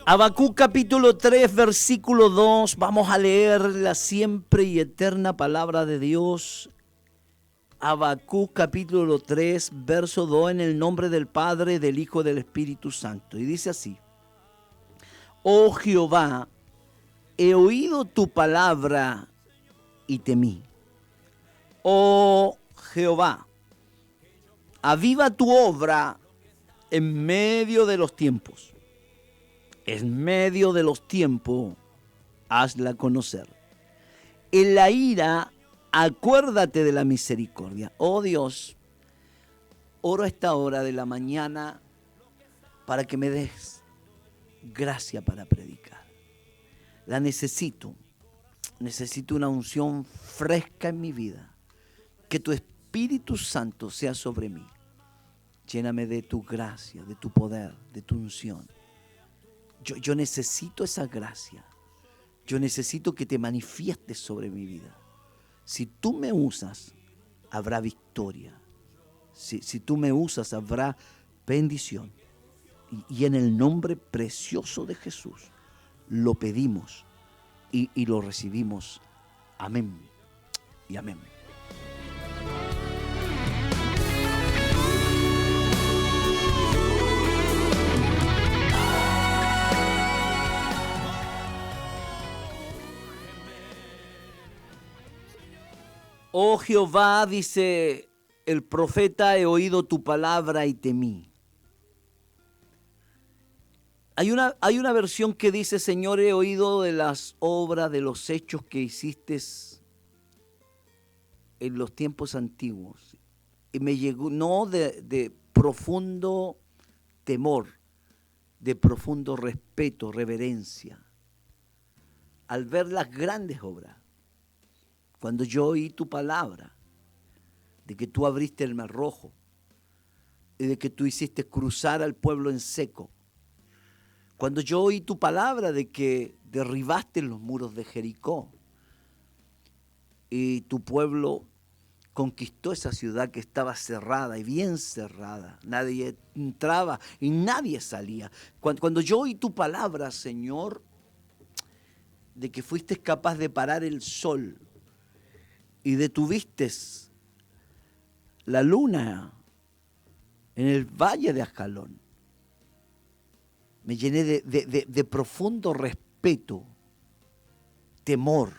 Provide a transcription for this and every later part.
Habacuc capítulo 3, versículo 2. Vamos a leer la siempre y eterna palabra de Dios. Habacuc capítulo 3, verso 2, en el nombre del Padre, del Hijo y del Espíritu Santo. Y dice así: Oh Jehová, he oído tu palabra y temí. Oh Jehová, aviva tu obra en medio de los tiempos. En medio de los tiempos, hazla conocer. En la ira, acuérdate de la misericordia. Oh Dios, oro a esta hora de la mañana para que me des gracia para predicar. La necesito. Necesito una unción fresca en mi vida. Que tu Espíritu Santo sea sobre mí. Lléname de tu gracia, de tu poder, de tu unción. Yo necesito esa gracia. Yo necesito que te manifiestes sobre mi vida. Si tú me usas, habrá victoria. Si tú me usas, habrá bendición. Y en el nombre precioso de Jesús, lo pedimos y lo recibimos. Amén y amén. Oh Jehová, dice el profeta, he oído tu palabra y temí. Hay una versión que dice: Señor, he oído de las obras, de los hechos que hiciste en los tiempos antiguos. Y me llegó, no de profundo temor, de profundo respeto, reverencia, al ver las grandes obras. Cuando yo oí tu palabra, de que tú abriste el mar rojo, y de que tú hiciste cruzar al pueblo en seco. Cuando yo oí tu palabra de que derribaste los muros de Jericó, y tu pueblo conquistó esa ciudad que estaba cerrada y bien cerrada. Nadie entraba y nadie salía. Cuando yo oí tu palabra, Señor, de que fuiste capaz de parar el sol y detuviste la luna en el valle de Ascalón, me llené de profundo respeto, temor.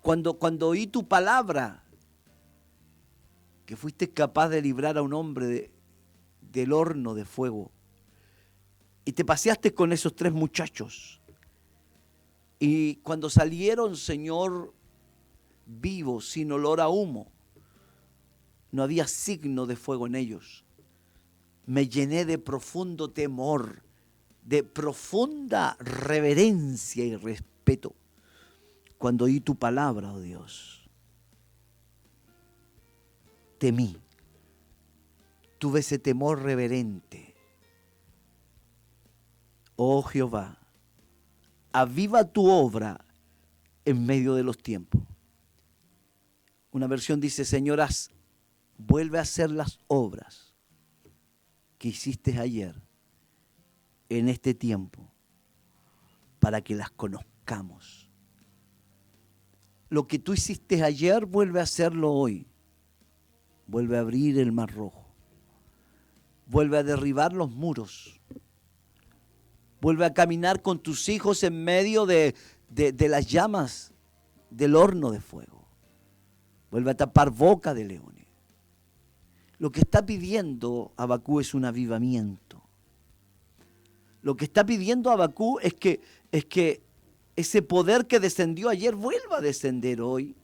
Cuando oí tu palabra, que fuiste capaz de librar a un hombre del horno de fuego, y te paseaste con esos 3 muchachos, y cuando salieron, Señor, vivos, sin olor a humo, no había signo de fuego en ellos. Me llené de profundo temor, de profunda reverencia y respeto cuando oí tu palabra, oh Dios. Temí, tuve ese temor reverente. Oh Jehová, aviva tu obra en medio de los tiempos. Una versión dice: Señor, vuelve a hacer las obras que hiciste ayer en este tiempo para que las conozcamos. Lo que tú hiciste ayer, vuelve a hacerlo hoy. Vuelve a abrir el mar rojo. Vuelve a derribar los muros. Vuelve a caminar con tus hijos en medio de las llamas del horno de fuego. Vuelve a tapar boca de leones. Lo que está pidiendo Habacuc es un avivamiento. Lo que está pidiendo Habacuc es que ese poder que descendió ayer vuelva a descender hoy.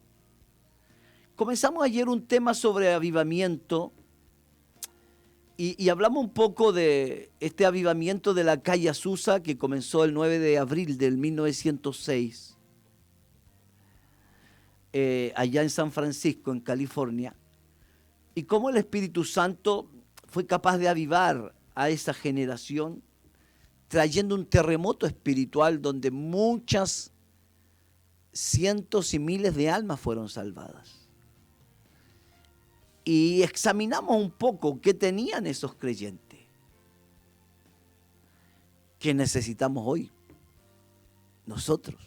Comenzamos ayer un tema sobre avivamiento y hablamos un poco de este avivamiento de la calle Azusa que comenzó el 9 de abril del 1906, allá en San Francisco, en California, y cómo el Espíritu Santo fue capaz de avivar a esa generación, trayendo un terremoto espiritual donde muchas cientos y miles de almas fueron salvadas. Y examinamos un poco qué tenían esos creyentes. que necesitamos hoy nosotros.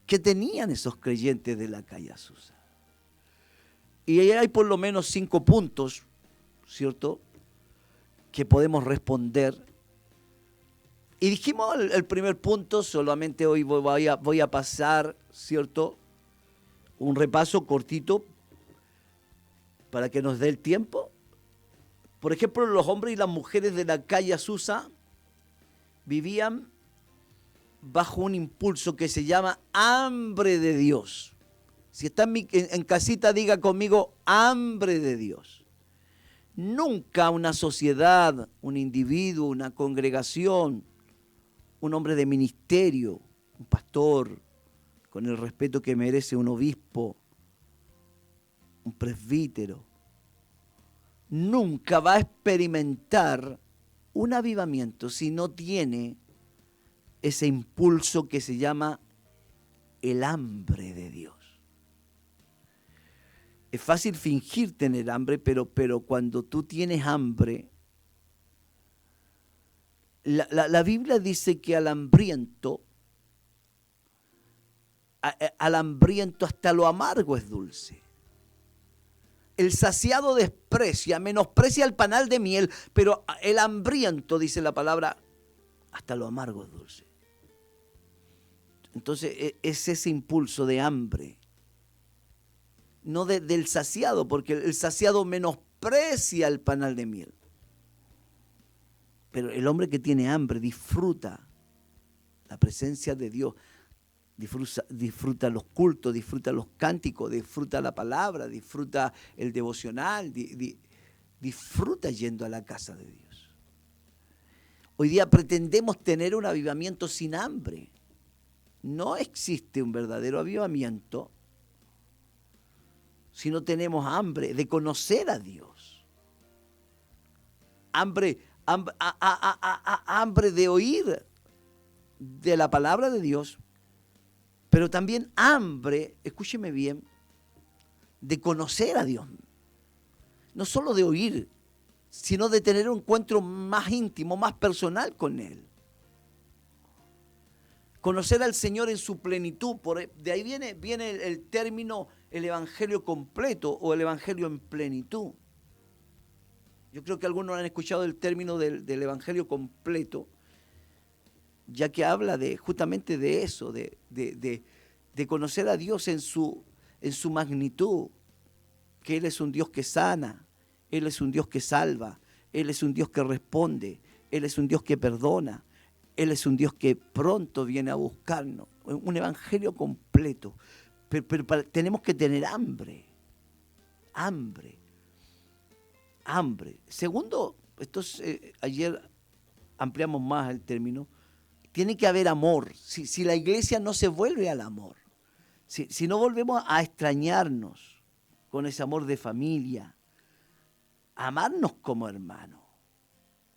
¿Qué tenían esos creyentes de la calle Azusa? Y ahí hay por lo menos 5 puntos, ¿cierto?, que podemos responder. Y dijimos el primer punto, solamente hoy voy a pasar, ¿cierto?, un repaso cortito para que nos dé el tiempo. Por ejemplo, los hombres y las mujeres de la calle Azusa vivían bajo un impulso que se llama hambre de Dios. Si está en casita, diga conmigo, hambre de Dios. Nunca una sociedad, un individuo, una congregación, un hombre de ministerio, un pastor, con el respeto que merece un obispo, un presbítero, nunca va a experimentar un avivamiento si no tiene ese impulso que se llama el hambre de Dios. Es fácil fingir tener hambre, pero cuando tú tienes hambre, la Biblia dice que al hambriento hasta lo amargo es dulce. El saciado desprecia, menosprecia el panal de miel, pero el hambriento, dice la palabra, hasta lo amargo es dulce. Entonces es ese impulso de hambre, no del saciado, porque el saciado menosprecia el panal de miel. Pero el hombre que tiene hambre disfruta la presencia de Dios, disfruta los cultos, disfruta los cánticos, disfruta la palabra, disfruta el devocional, disfruta yendo a la casa de Dios. Hoy día pretendemos tener un avivamiento sin hambre. No existe un verdadero avivamiento si no tenemos hambre de conocer a Dios. Hambre de oír de la palabra de Dios, pero también hambre, escúcheme bien, de conocer a Dios. No solo de oír, sino de tener un encuentro más íntimo, más personal con Él. Conocer al Señor en su plenitud. De ahí viene el término, el evangelio completo o el evangelio en plenitud. Yo creo que algunos han escuchado el término del evangelio completo, ya que habla justamente de eso, de conocer a Dios en su magnitud, que Él es un Dios que sana, Él es un Dios que salva, Él es un Dios que responde, Él es un Dios que perdona, Él es un Dios que pronto viene a buscarnos. Un evangelio completo. Pero tenemos que tener hambre. Segundo, ayer ampliamos más el término, tiene que haber amor. Si la iglesia no se vuelve al amor, si no volvemos a extrañarnos con ese amor de familia, amarnos como hermanos,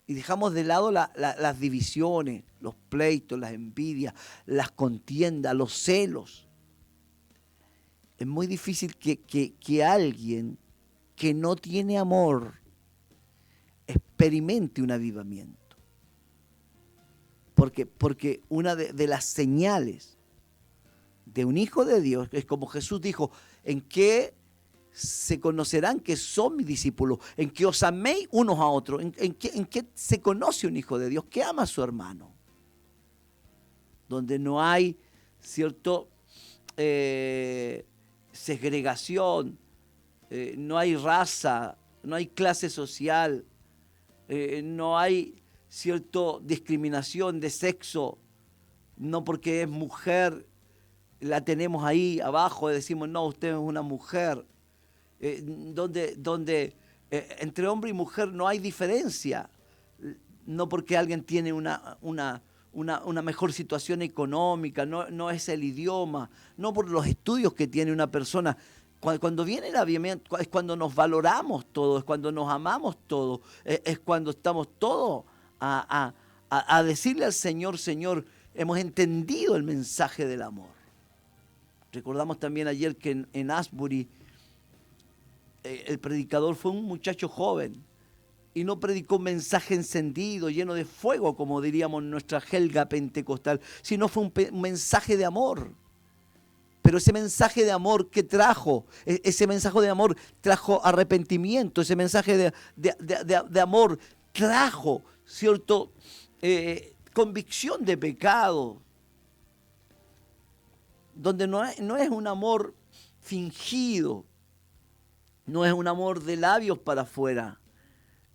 y dejamos de lado las divisiones, los pleitos, las envidias, las contiendas, los celos, es muy difícil que alguien que no tiene amor experimente un avivamiento. Porque una de las señales de un hijo de Dios es como Jesús dijo, ¿en qué se conocerán que son mis discípulos? En que os améis unos a otros. ¿En qué se conoce un hijo de Dios? Que ama a su hermano. Donde no hay, ¿cierto?, segregación, no hay raza, no hay clase social, no hay, ¿cierto?, discriminación de sexo. No porque es mujer la tenemos ahí abajo y decimos, no, usted es una mujer. Donde entre hombre y mujer no hay diferencia, no porque alguien tiene una mejor situación económica, no es el idioma, no por los estudios que tiene una persona. Cuando viene el avivamiento es cuando nos valoramos todos, es cuando nos amamos todos, es cuando estamos todos a decirle al Señor, Señor, hemos entendido el mensaje del amor. Recordamos también ayer que en Asbury el predicador fue un muchacho joven y no predicó un mensaje encendido, lleno de fuego, como diríamos en nuestra jelga pentecostal, sino fue un mensaje de amor. Pero ese mensaje de amor que trajo, ese mensaje de amor trajo arrepentimiento, ese mensaje de amor trajo, ¿cierto? Convicción de pecado, donde no es un amor fingido, no es un amor de labios para afuera,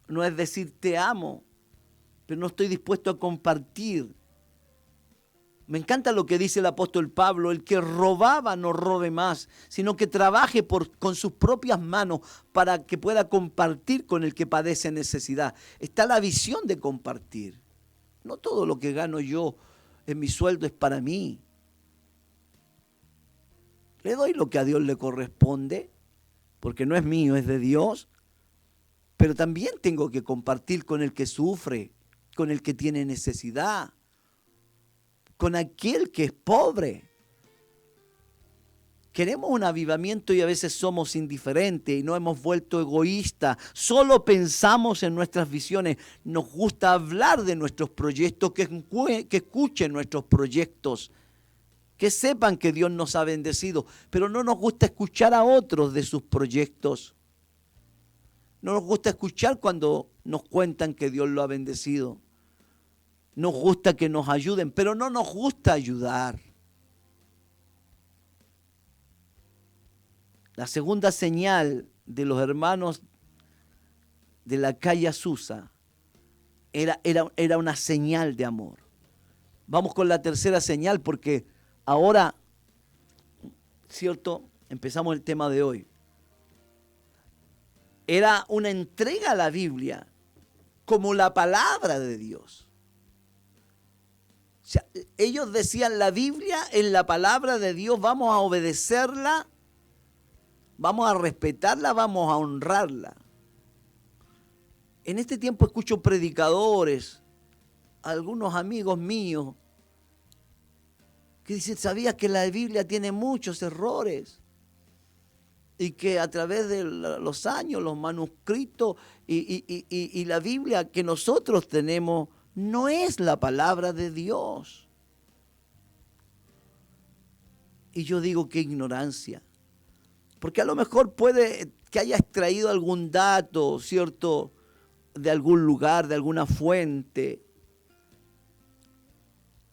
no es decir te amo, pero no estoy dispuesto a compartir. Me encanta lo que dice el apóstol Pablo: el que robaba no robe más, sino que trabaje con sus propias manos para que pueda compartir con el que padece necesidad. Está la visión de compartir. No todo lo que gano yo en mi sueldo es para mí. Le doy lo que a Dios le corresponde, porque no es mío, es de Dios. Pero también tengo que compartir con el que sufre, con el que tiene necesidad, con aquel que es pobre. Queremos un avivamiento y a veces somos indiferentes y nos hemos vuelto egoístas. Solo pensamos en nuestras visiones. Nos gusta hablar de nuestros proyectos, que escuchen nuestros proyectos, que sepan que Dios nos ha bendecido, pero no nos gusta escuchar a otros de sus proyectos. No nos gusta escuchar cuando nos cuentan que Dios lo ha bendecido. Nos gusta que nos ayuden, pero no nos gusta ayudar. La segunda señal de los hermanos de la calle Azusa era una señal de amor. Vamos con la tercera señal, porque ahora, ¿cierto? Empezamos el tema de hoy. Era una entrega a la Biblia como la palabra de Dios. O sea, ellos decían: la Biblia es la palabra de Dios, vamos a obedecerla, vamos a respetarla, vamos a honrarla. En este tiempo escucho predicadores, algunos amigos míos, que dicen: ¿sabías que la Biblia tiene muchos errores? Y que a través de los años, los manuscritos y la Biblia que nosotros tenemos no es la palabra de Dios. Y yo digo: qué ignorancia. Porque a lo mejor puede que haya extraído algún dato, ¿cierto?, de algún lugar, de alguna fuente.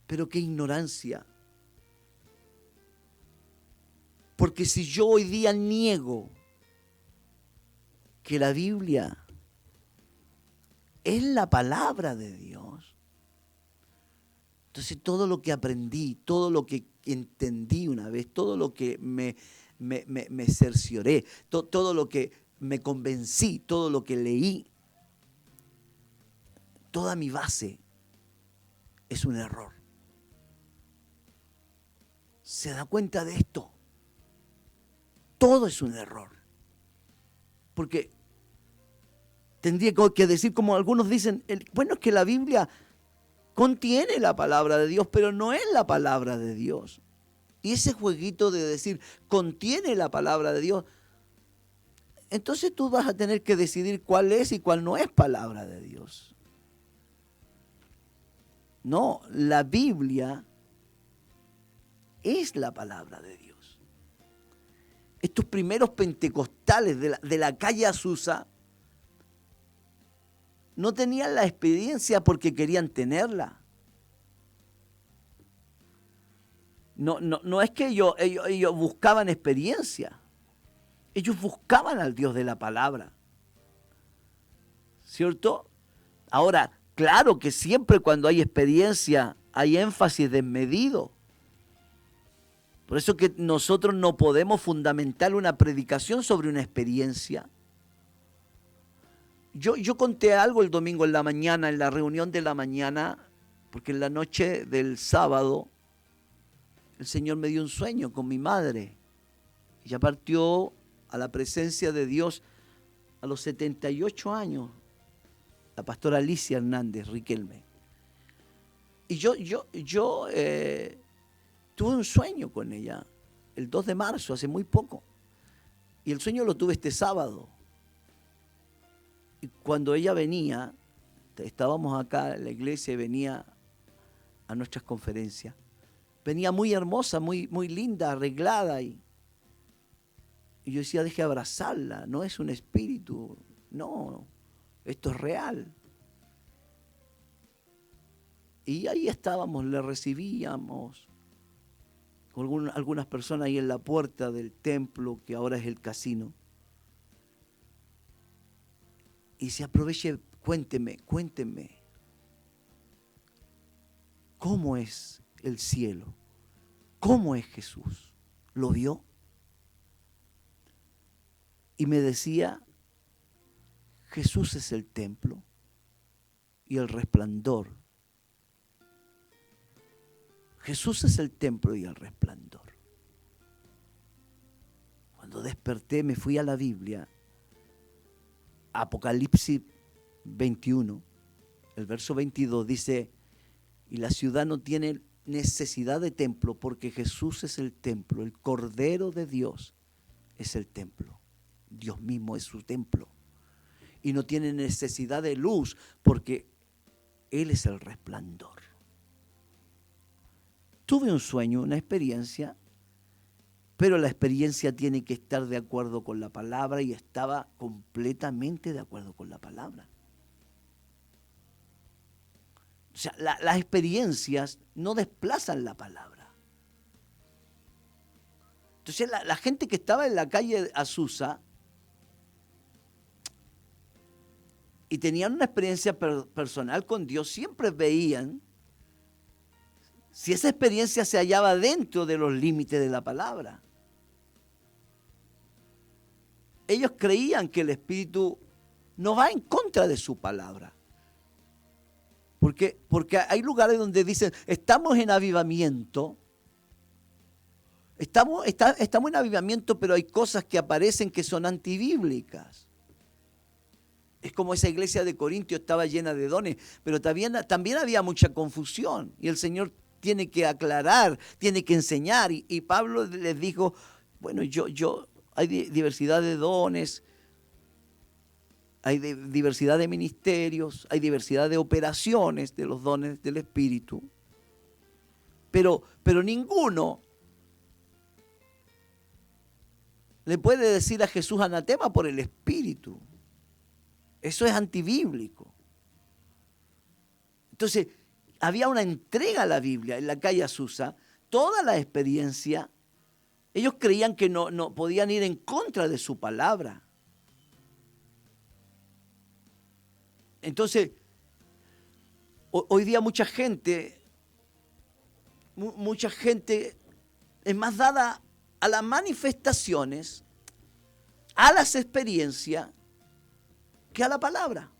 Pero qué ignorancia. Porque si yo hoy día niego que la Biblia es la palabra de Dios, entonces todo lo que aprendí, todo lo que entendí una vez, todo lo que me cercioré, todo lo que me convencí, todo lo que leí, toda mi base es un error. ¿Se da cuenta de esto? Todo es un error. Porque tendría que decir, como algunos dicen, bueno, es que la Biblia contiene la palabra de Dios, pero no es la palabra de Dios. Y ese jueguito de decir, contiene la palabra de Dios, entonces tú vas a tener que decidir cuál es y cuál no es palabra de Dios. No, la Biblia es la palabra de Dios. Estos primeros pentecostales de la calle Azusa no tenían la experiencia porque querían tenerla. No es que ellos buscaban experiencia. Ellos buscaban al Dios de la palabra. ¿Cierto? Ahora, claro que siempre cuando hay experiencia hay énfasis desmedido. Por eso que nosotros no podemos fundamentar una predicación sobre una experiencia. Yo conté algo el domingo en la mañana, en la reunión de la mañana, porque en la noche del sábado el Señor me dio un sueño con mi madre. Ella partió a la presencia de Dios a los 78 años, la pastora Alicia Hernández Riquelme. Y yo tuve un sueño con ella el 2 de marzo, hace muy poco. Y el sueño lo tuve este sábado. Y cuando ella venía, estábamos acá en la iglesia y venía a nuestras conferencias. Venía muy hermosa, muy linda, arreglada. Y yo decía, deje abrazarla, no es un espíritu, no, esto es real. Y ahí estábamos, le recibíamos. Algunas personas ahí en la puerta del templo, que ahora es el casino. Y se aproveche, cuénteme, ¿cómo es el cielo? ¿Cómo es Jesús? ¿Lo vio? Y me decía, Jesús es el templo y el resplandor. Jesús es el templo y el resplandor. Cuando desperté me fui a la Biblia, Apocalipsis 21, el verso 22 dice, y la ciudad no tiene necesidad de templo porque Jesús es el templo, el Cordero de Dios es el templo, Dios mismo es su templo. Y no tiene necesidad de luz porque Él es el resplandor. Tuve un sueño, una experiencia, pero la experiencia tiene que estar de acuerdo con la palabra y estaba completamente de acuerdo con la palabra. O sea, las experiencias no desplazan la palabra. Entonces la gente que estaba en la calle Azusa y tenían una experiencia personal con Dios, siempre veían si esa experiencia se hallaba dentro de los límites de la palabra. Ellos creían que el Espíritu no va en contra de su palabra. Porque hay lugares donde dicen, estamos en avivamiento, estamos en avivamiento, pero hay cosas que aparecen que son antibíblicas. Es como esa iglesia de Corintio estaba llena de dones, pero también había mucha confusión. Y el Señor tiene que aclarar, tiene que enseñar. Y Pablo les dijo, bueno, hay diversidad de dones, hay diversidad de ministerios, hay diversidad de operaciones de los dones del Espíritu. Pero ninguno le puede decir a Jesús anatema por el Espíritu. Eso es antibíblico. Entonces, había una entrega a la Biblia en la calle Azusa, toda la experiencia, ellos creían que no podían ir en contra de su palabra. Entonces, hoy día mucha gente es más dada a las manifestaciones, a las experiencias, que a la palabra.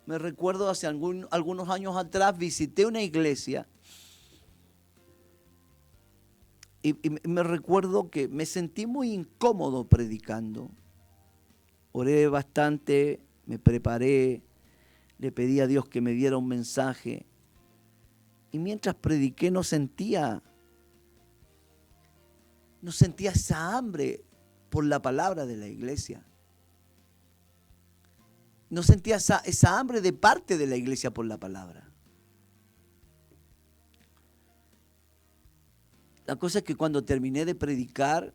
Me recuerdo hace algunos años atrás visité una iglesia y me recuerdo que me sentí muy incómodo predicando. Oré bastante, me preparé, le pedí a Dios que me diera un mensaje y mientras prediqué no sentía esa hambre por la palabra de la iglesia. No sentía esa hambre de parte de la iglesia por la palabra. La cosa es que cuando terminé de predicar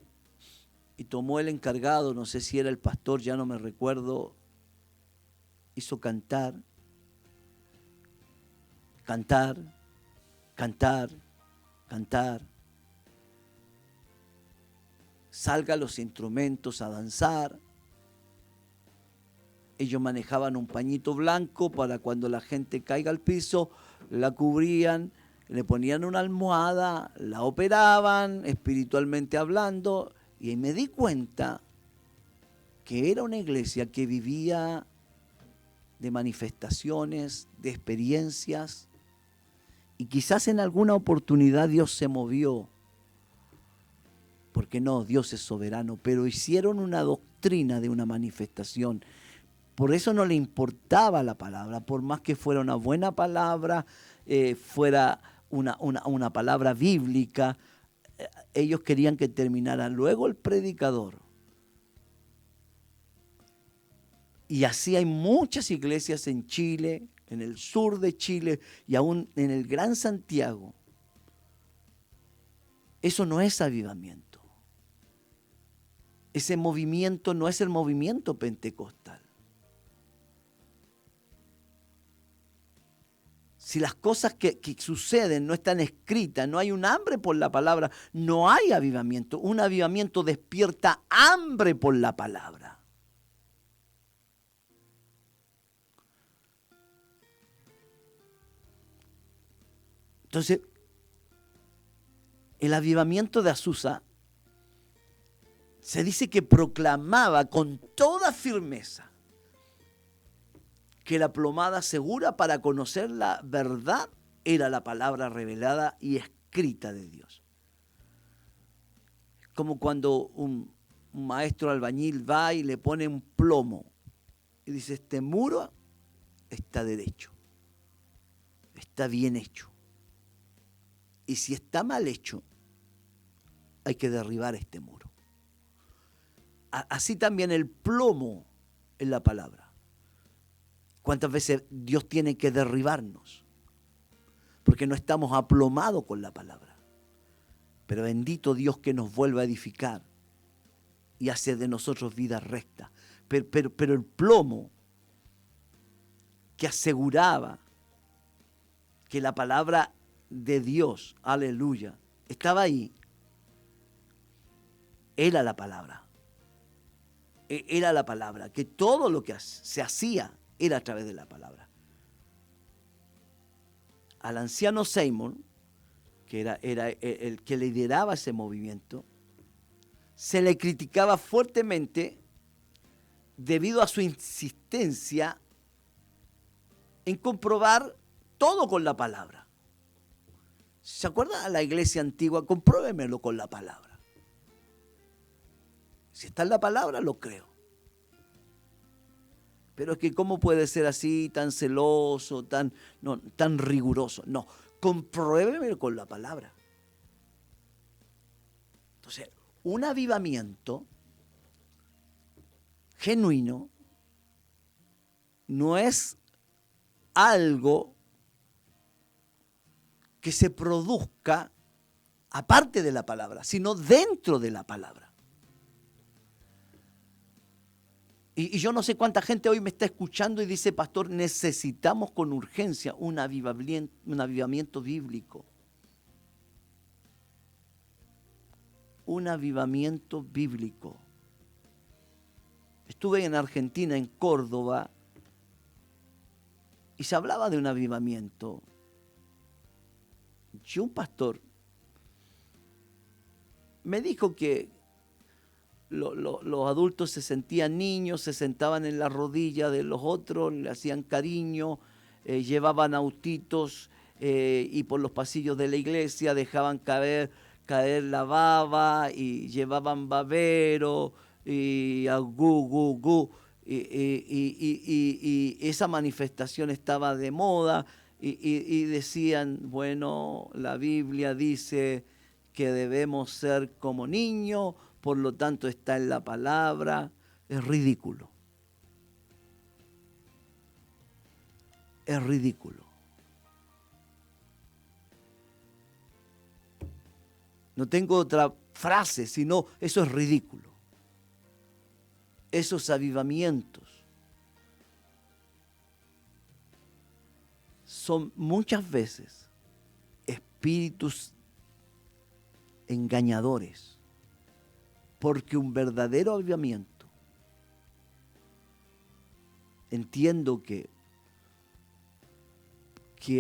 y tomó el encargado, no sé si era el pastor, ya no me recuerdo, hizo cantar. Salgan los instrumentos a danzar. Ellos manejaban un pañito blanco para cuando la gente caiga al piso, la cubrían, le ponían una almohada, la operaban espiritualmente hablando, y me di cuenta que era una iglesia que vivía de manifestaciones, de experiencias, y quizás en alguna oportunidad Dios se movió, porque no, Dios es soberano, pero hicieron una doctrina de una manifestación. Por eso no le importaba la palabra, por más que fuera una buena palabra, fuera una palabra bíblica, ellos querían que terminara luego el predicador Y así hay muchas iglesias en Chile, en el sur de Chile y aún en el Gran Santiago. Eso no es avivamiento. Ese movimiento no es el movimiento pentecostal. Si las cosas que suceden no están escritas, no hay un hambre por la palabra, no hay avivamiento. Un avivamiento despierta hambre por la palabra. Entonces, el avivamiento de Azusa se dice que proclamaba con toda firmeza que la plomada segura para conocer la verdad era la palabra revelada y escrita de Dios. Como cuando un maestro albañil va y le pone un plomo y dice, este muro está derecho, está bien hecho. Y si está mal hecho, hay que derribar este muro. Así también el plomo en la palabra. ¿Cuántas veces Dios tiene que derribarnos? Porque no estamos aplomados con la palabra. Pero bendito Dios que nos vuelva a edificar y hace de nosotros vida recta. Pero el plomo que aseguraba que la palabra de Dios, aleluya, estaba ahí, era la palabra. Era la palabra, que todo lo que se hacía era a través de la palabra. Al anciano Seymour, que era el que lideraba ese movimiento, se le criticaba fuertemente debido a su insistencia en comprobar todo con la palabra. ¿Se acuerdan de la iglesia antigua? Compruébemelo con la palabra. Si está en la palabra, lo creo. Pero es que ¿cómo puede ser así, tan celoso, tan riguroso? No, compruébemelo con la palabra. Entonces, un avivamiento genuino no es algo que se produzca aparte de la palabra, sino dentro de la palabra. Y yo no sé cuánta gente hoy me está escuchando y dice, pastor, necesitamos con urgencia un avivamiento bíblico. Un avivamiento bíblico. Estuve en Argentina, en Córdoba, y se hablaba de un avivamiento. Y un pastor me dijo que los adultos se sentían niños, se sentaban en la rodilla de los otros, le hacían cariño, llevaban autitos y por los pasillos de la iglesia dejaban caer la baba y llevaban babero y a gu. Y esa manifestación estaba de moda y decían, bueno, la Biblia dice que debemos ser como niños, por lo tanto está en la palabra. Es ridículo. Es ridículo. No tengo otra frase, sino eso es ridículo. Esos avivamientos son muchas veces espíritus engañadores. Porque un verdadero avivamiento, entiendo que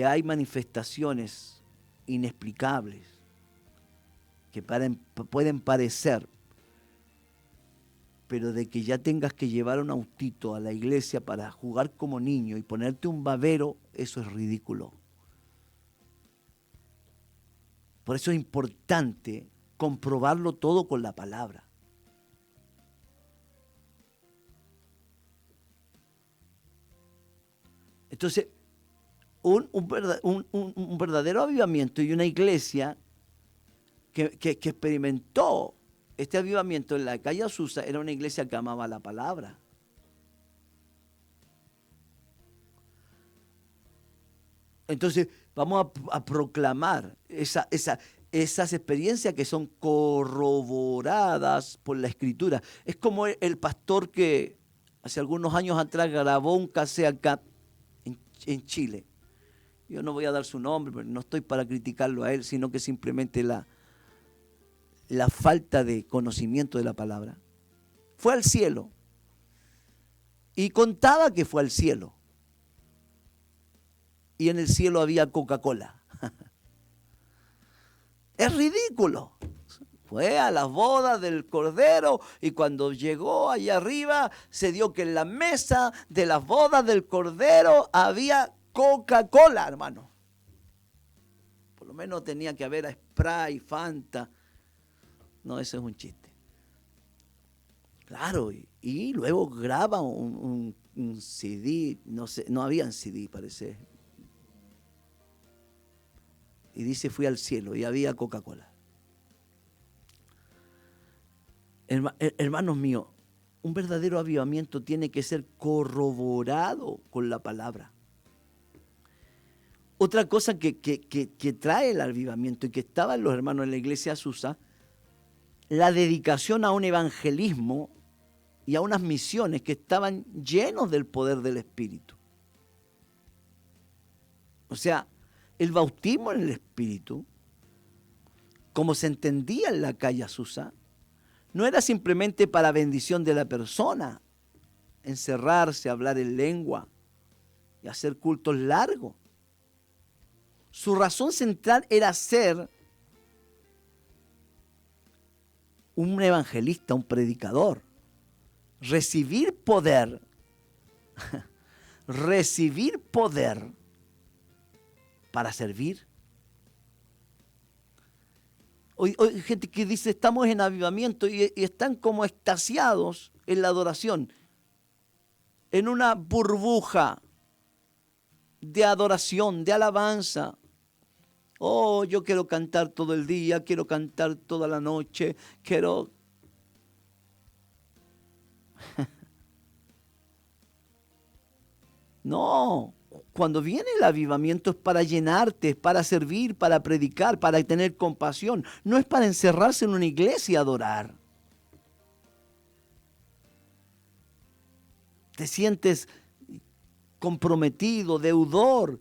hay manifestaciones inexplicables que pueden parecer, pero de que ya tengas que llevar un autito a la iglesia para jugar como niño y ponerte un babero, eso es ridículo. Por eso es importante comprobarlo todo con la palabra. Entonces, un verdadero avivamiento y una iglesia que experimentó este avivamiento en la calle Azusa era una iglesia que amaba la palabra. Entonces vamos a proclamar esas experiencias que son corroboradas por la Escritura. Es como el pastor que hace algunos años atrás grabó un cassette acá en Chile. Yo no voy a dar su nombre, pero no estoy para criticarlo a él, sino que simplemente la falta de conocimiento de la palabra. Fue al cielo y contaba que fue al cielo. Y en el cielo había Coca-Cola. Es ridículo. Fue a las bodas del Cordero y cuando llegó allá arriba se dio que en la mesa de las bodas del Cordero había Coca-Cola, hermano. Por lo menos tenía que haber Sprite, Fanta. No, eso es un chiste. Claro, y luego graba un CD, no sé, no había CD, parece. Y dice, fui al cielo y había Coca-Cola. Hermanos míos, un verdadero avivamiento tiene que ser corroborado con la palabra. Otra cosa que trae el avivamiento y que estaba en los hermanos en la iglesia de Azusa, la dedicación a un evangelismo y a unas misiones que estaban llenos del poder del Espíritu. O sea, el bautismo en el Espíritu, como se entendía en la calle Azusa, no era simplemente para bendición de la persona, encerrarse, hablar en lengua y hacer cultos largos. Su razón central era ser un evangelista, un predicador, recibir poder para servir. Hoy gente que dice estamos en avivamiento y están como extasiados en la adoración, en una burbuja de adoración, de alabanza. Oh, yo quiero cantar todo el día, quiero cantar toda la noche, quiero... No, cuando viene el avivamiento es para llenarte, es para servir, para predicar, para tener compasión. No es para encerrarse en una iglesia a adorar. Te sientes comprometido, deudor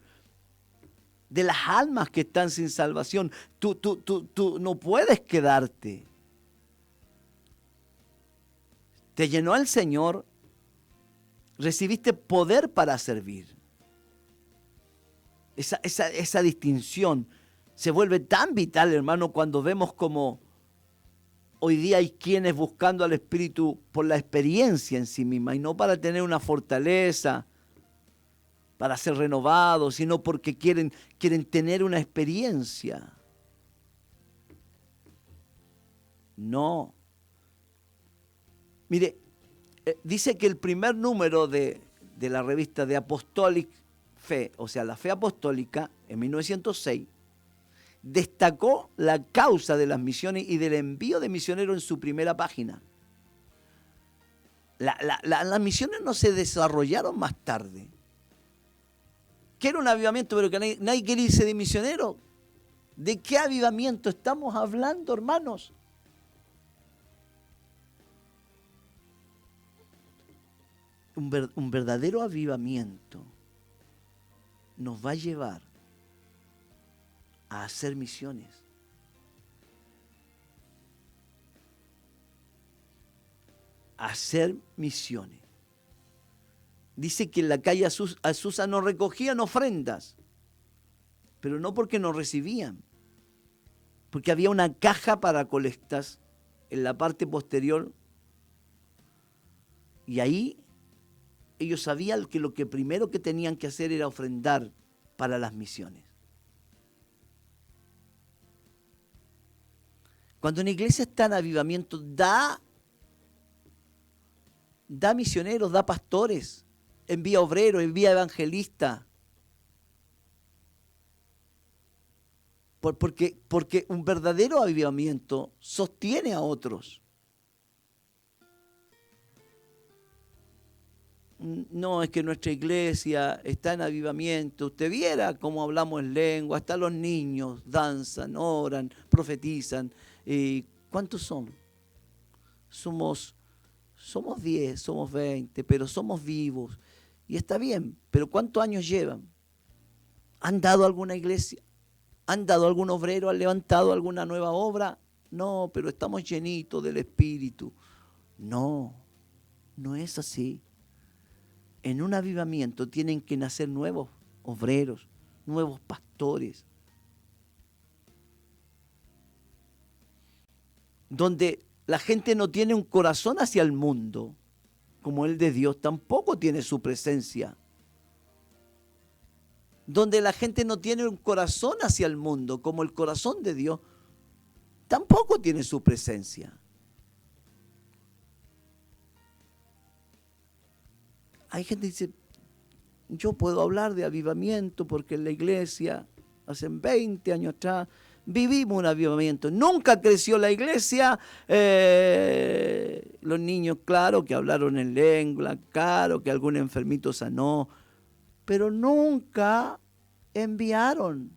de las almas que están sin salvación. Tú no puedes quedarte. Te llenó el Señor, recibiste poder para servir. Esa distinción se vuelve tan vital, hermano, cuando vemos como hoy día hay quienes buscando al Espíritu por la experiencia en sí misma y no para tener una fortaleza, para ser renovados, sino porque quieren tener una experiencia. No. Mire, dice que el primer número de la revista de Apostolic Fe, o sea, la fe apostólica, en 1906, destacó la causa de las misiones y del envío de misioneros en su primera página. Las misiones no se desarrollaron más tarde. Que era un avivamiento, pero que nadie quiere irse de misionero. ¿De qué avivamiento estamos hablando, hermanos? Un verdadero avivamiento nos va a llevar a hacer misiones. A hacer misiones. Dice que en la calle Azusa no recogían ofrendas, pero no porque no recibían, porque había una caja para colectas en la parte posterior y ahí ellos sabían que lo que primero que tenían que hacer era ofrendar para las misiones. Cuando una iglesia está en avivamiento, da misioneros, da pastores, envía obreros, envía evangelistas. Porque un verdadero avivamiento sostiene a otros. No, es que nuestra iglesia está en avivamiento. Usted viera cómo hablamos en lengua, hasta los niños danzan, oran, profetizan. ¿Cuántos son? Somos 10, somos 20, pero somos vivos. Y está bien, pero ¿cuántos años llevan? ¿Han dado alguna iglesia? ¿Han dado algún obrero? ¿Han levantado alguna nueva obra? No, pero estamos llenitos del Espíritu. No, no es así. En un avivamiento tienen que nacer nuevos obreros, nuevos pastores, donde la gente no tiene un corazón hacia el mundo, como el de Dios, tampoco tiene su presencia. Donde la gente no tiene un corazón hacia el mundo, como el corazón de Dios, tampoco tiene su presencia. Hay gente que dice, yo puedo hablar de avivamiento porque en la iglesia, hace 20 años atrás, vivimos un avivamiento. Nunca creció la iglesia. Los niños, claro, que hablaron en lengua, claro, que algún enfermito sanó, pero nunca enviaron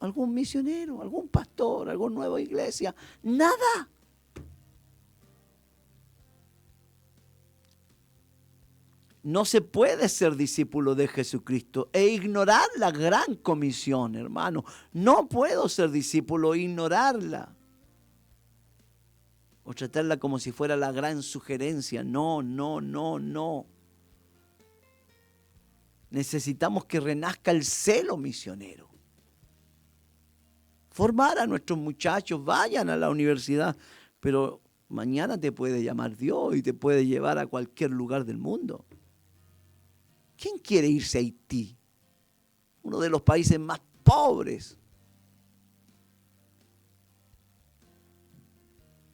algún misionero, algún pastor, alguna nueva iglesia. Nada. No se puede ser discípulo de Jesucristo e ignorar la gran comisión, hermano. No puedo ser discípulo e ignorarla. O tratarla como si fuera la gran sugerencia. No, no, no, no. Necesitamos que renazca el celo misionero. Formar a nuestros muchachos, vayan a la universidad, pero mañana te puede llamar Dios y te puede llevar a cualquier lugar del mundo. ¿Quién quiere irse a Haití? Uno de los países más pobres.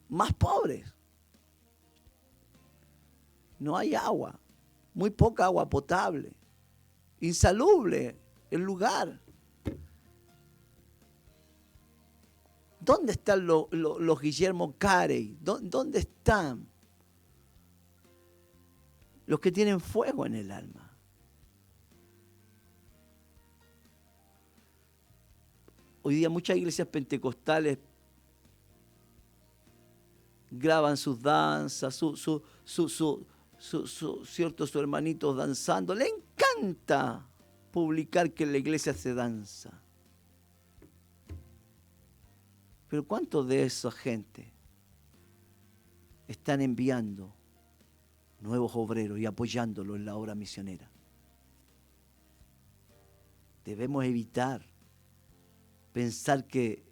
Más pobres. No hay agua. Muy poca agua potable. Insalubre el lugar. ¿Dónde están los Guillermo Carey? ¿Dónde están los que tienen fuego en el alma? Hoy día muchas iglesias pentecostales graban sus danzas, sus hermanitos danzando. Le encanta publicar que en la iglesia se danza. Pero ¿cuántos de esa gente están enviando nuevos obreros y apoyándolos en la obra misionera? Debemos evitar pensar que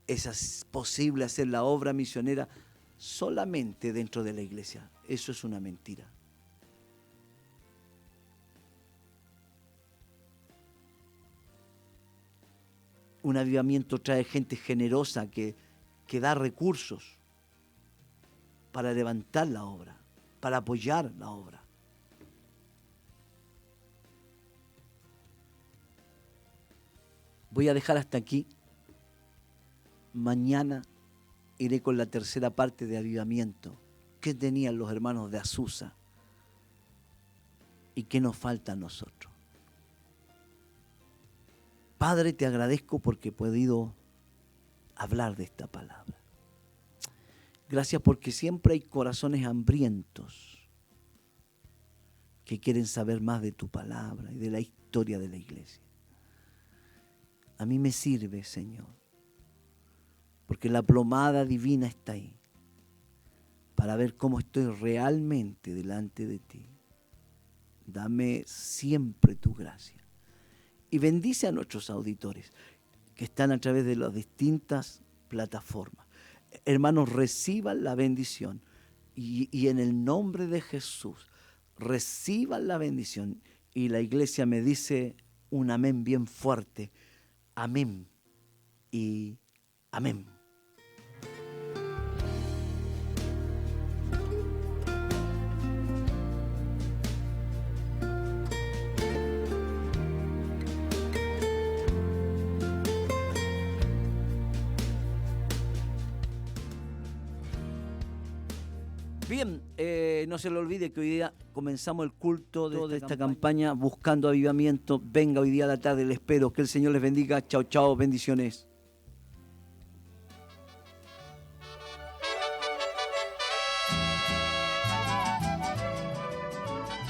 es posible hacer la obra misionera solamente dentro de la iglesia. Eso es una mentira. Un avivamiento trae gente generosa que da recursos para levantar la obra, para apoyar la obra. Voy a dejar hasta aquí. Mañana iré con la tercera parte de avivamiento. ¿Qué tenían los hermanos de Azusa? ¿Y qué nos falta a nosotros? Padre, te agradezco porque he podido hablar de esta palabra. Gracias porque siempre hay corazones hambrientos que quieren saber más de tu palabra y de la historia de la iglesia. A mí me sirve, Señor, porque la plomada divina está ahí para ver cómo estoy realmente delante de ti. Dame siempre tu gracia. Y bendice a nuestros auditores que están a través de las distintas plataformas. Hermanos, reciban la bendición y en el nombre de Jesús, reciban la bendición. Y la iglesia me dice un amén bien fuerte. Amén y amén. Bien, no se le olvide que hoy día comenzamos el culto de esta campaña buscando avivamiento. Venga hoy día a la tarde, le espero. Que el Señor les bendiga. Chao, chao, bendiciones.